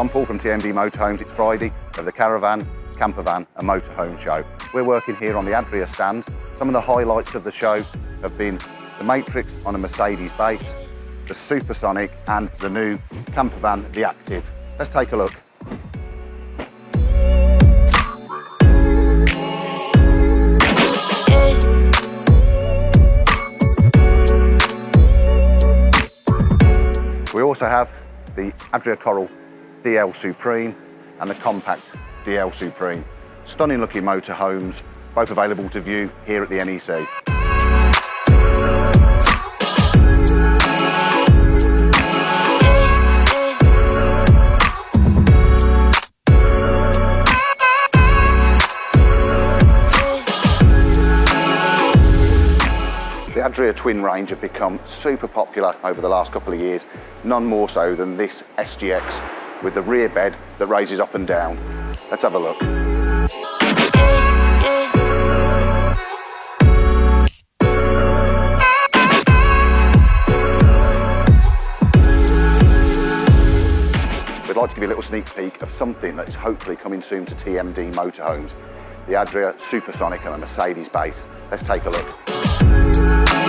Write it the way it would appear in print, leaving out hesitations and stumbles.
I'm Paul from TMD Motorhomes. It's Friday of the Caravan, Campervan and Motorhome show. We're working here on the Adria stand. Some of the highlights of the show have been the Matrix on a Mercedes base, the Supersonic and the new Campervan, the Active. Let's take a look. We also have the Adria Coral DL Supreme and the Compact DL Supreme. Stunning looking motorhomes, both available to view here at the NEC. The Adria Twin range have become super popular over the last couple of years, none more so than this SGX with the rear bed that raises up and down. Let's have a look. We'd like to give you a little sneak peek of something that is hopefully coming soon to TMD Motorhomes, the Adria Supersonic on a Mercedes base. Let's take a look.